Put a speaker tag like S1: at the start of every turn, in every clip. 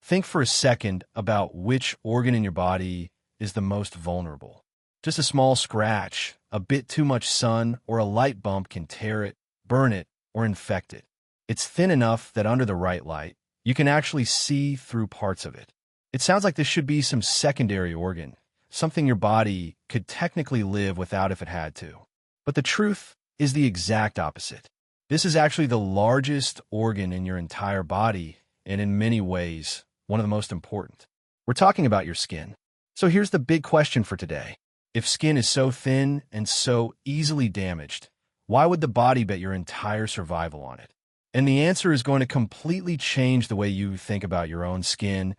S1: Think for a second about which organ in your body is the most vulnerable. Just a small scratch, a bit too much sun, or a light bump can tear it, burn it, or infect it. It's thin enough that under the right light, you can actually see through parts of it. It sounds like this should be some secondary organ, something your body could technically live without if it had to. But the truth is the exact opposite. This is actually the largest organ in your entire body, and in many ways, one of the most important. We're talking about your skin. So here's the big question for today. If skin is so thin and so easily damaged, why would the body bet your entire survival on it? And the answer is going to completely change the way you think about your own skin,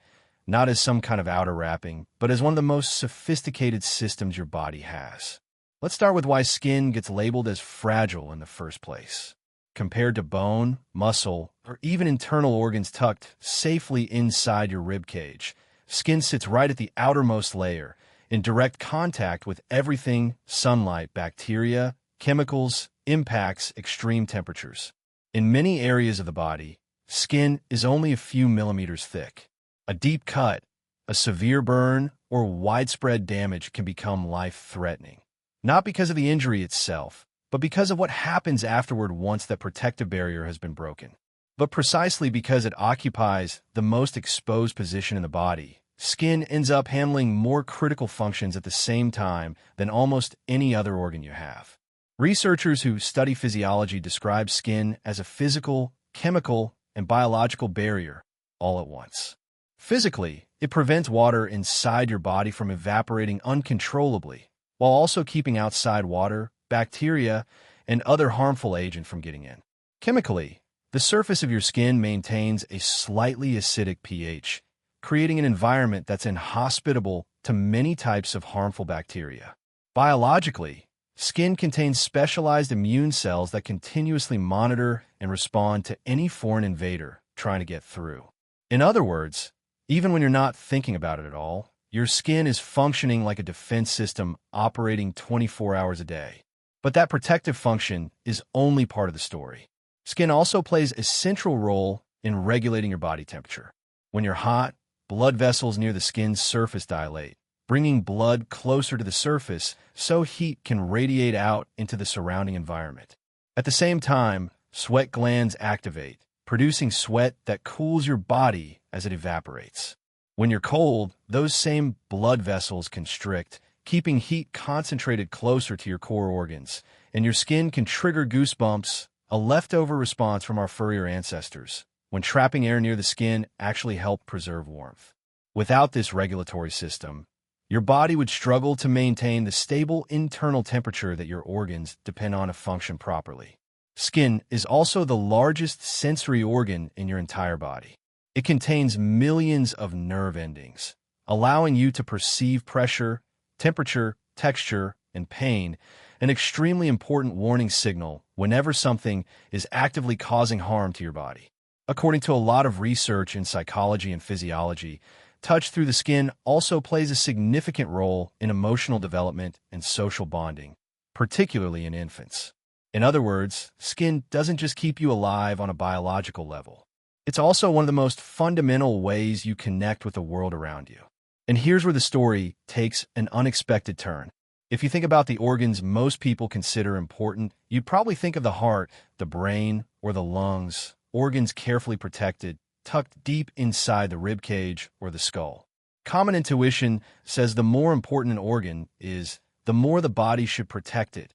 S1: not as some kind of outer wrapping, but as one of the most sophisticated systems your body has. Let's start with why skin gets labeled as fragile in the first place. Compared to bone, muscle, or even internal organs tucked safely inside your rib cage, skin sits right at the outermost layer, in direct contact with everything: sunlight, bacteria, chemicals, impacts, extreme temperatures. In many areas of the body, skin is only a few millimeters thick. A deep cut, a severe burn, or widespread damage can become life-threatening. Not because of the injury itself, but because of what happens afterward once that protective barrier has been broken. But precisely because it occupies the most exposed position in the body, skin ends up handling more critical functions at the same time than almost any other organ you have. Researchers who study physiology describe skin as a physical, chemical, and biological barrier all at once. Physically, it prevents water inside your body from evaporating uncontrollably, while also keeping outside water, bacteria, and other harmful agents from getting in. Chemically, the surface of your skin maintains a slightly acidic pH, creating an environment that's inhospitable to many types of harmful bacteria. Biologically, skin contains specialized immune cells that continuously monitor and respond to any foreign invader trying to get through. In other words, even when you're not thinking about it at all, your skin is functioning like a defense system operating 24 hours a day. But that protective function is only part of the story. Skin also plays a central role in regulating your body temperature. When you're hot, blood vessels near the skin's surface dilate, bringing blood closer to the surface so heat can radiate out into the surrounding environment. At the same time, sweat glands activate, producing sweat that cools your body as it evaporates. When you're cold, those same blood vessels constrict, keeping heat concentrated closer to your core organs, and your skin can trigger goosebumps, a leftover response from our furrier ancestors, when trapping air near the skin actually helped preserve warmth. Without this regulatory system, your body would struggle to maintain the stable internal temperature that your organs depend on to function properly. Skin is also the largest sensory organ in your entire body. It contains millions of nerve endings, allowing you to perceive pressure, temperature, texture, and pain, an extremely important warning signal whenever something is actively causing harm to your body. According to a lot of research in psychology and physiology, touch through the skin also plays a significant role in emotional development and social bonding, particularly in infants. In other words, skin doesn't just keep you alive on a biological level. It's also one of the most fundamental ways you connect with the world around you. And here's where the story takes an unexpected turn. If you think about the organs most people consider important, you'd probably think of the heart, the brain, or the lungs, organs carefully protected, tucked deep inside the rib cage or the skull. Common intuition says the more important an organ is, the more the body should protect it,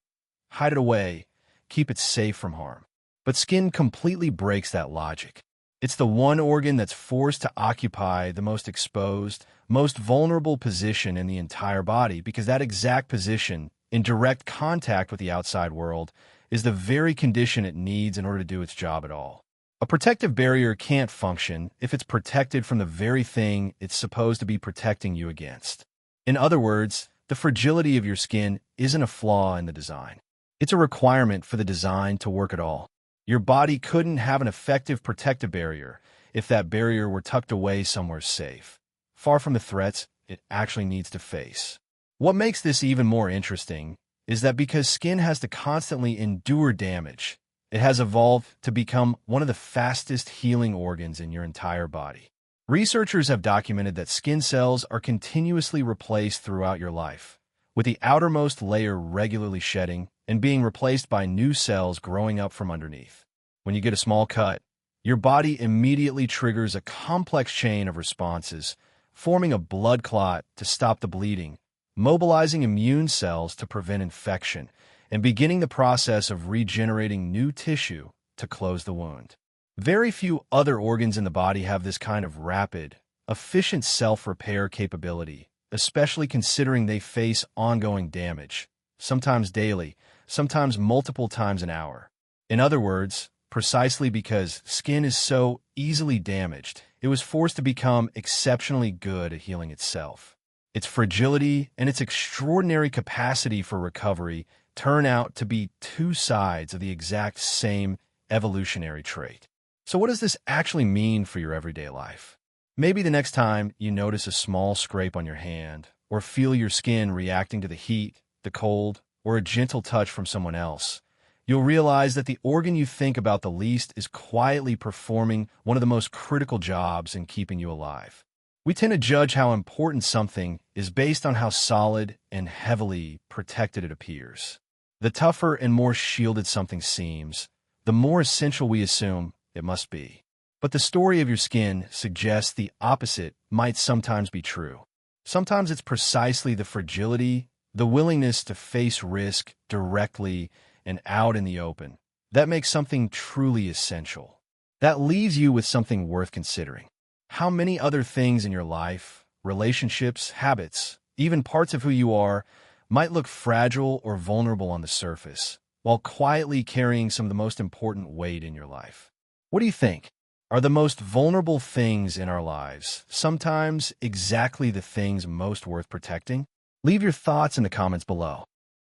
S1: hide it away, keep it safe from harm. But skin completely breaks that logic. It's the one organ that's forced to occupy the most exposed, most vulnerable position in the entire body because that exact position, in direct contact with the outside world, is the very condition it needs in order to do its job at all. A protective barrier can't function if it's protected from the very thing it's supposed to be protecting you against. In other words, the fragility of your skin isn't a flaw in the design. It's a requirement for the design to work at all. Your body couldn't have an effective protective barrier if that barrier were tucked away somewhere safe, far from the threats it actually needs to face. What makes this even more interesting is that because skin has to constantly endure damage, it has evolved to become one of the fastest healing organs in your entire body. Researchers have documented that skin cells are continuously replaced throughout your life, with the outermost layer regularly shedding and being replaced by new cells growing up from underneath. When you get a small cut, your body immediately triggers a complex chain of responses, forming a blood clot to stop the bleeding, mobilizing immune cells to prevent infection, and beginning the process of regenerating new tissue to close the wound. Very few other organs in the body have this kind of rapid, efficient self-repair capability, especially considering they face ongoing damage, sometimes daily, sometimes multiple times an hour. In other words, precisely because skin is so easily damaged, it was forced to become exceptionally good at healing itself. Its fragility and its extraordinary capacity for recovery turn out to be two sides of the exact same evolutionary trait. So what does this actually mean for your everyday life? Maybe the next time you notice a small scrape on your hand, or feel your skin reacting to the heat, the cold, or a gentle touch from someone else, you'll realize that the organ you think about the least is quietly performing one of the most critical jobs in keeping you alive. We tend to judge how important something is based on how solid and heavily protected it appears. The tougher and more shielded something seems, the more essential we assume it must be. But the story of your skin suggests the opposite might sometimes be true. Sometimes it's precisely the fragility, the willingness to face risk directly and out in the open, that makes something truly essential. That leaves you with something worth considering. How many other things in your life, relationships, habits, even parts of who you are, might look fragile or vulnerable on the surface, while quietly carrying some of the most important weight in your life? What do you think? Are the most vulnerable things in our lives sometimes exactly the things most worth protecting? Leave your thoughts in the comments below.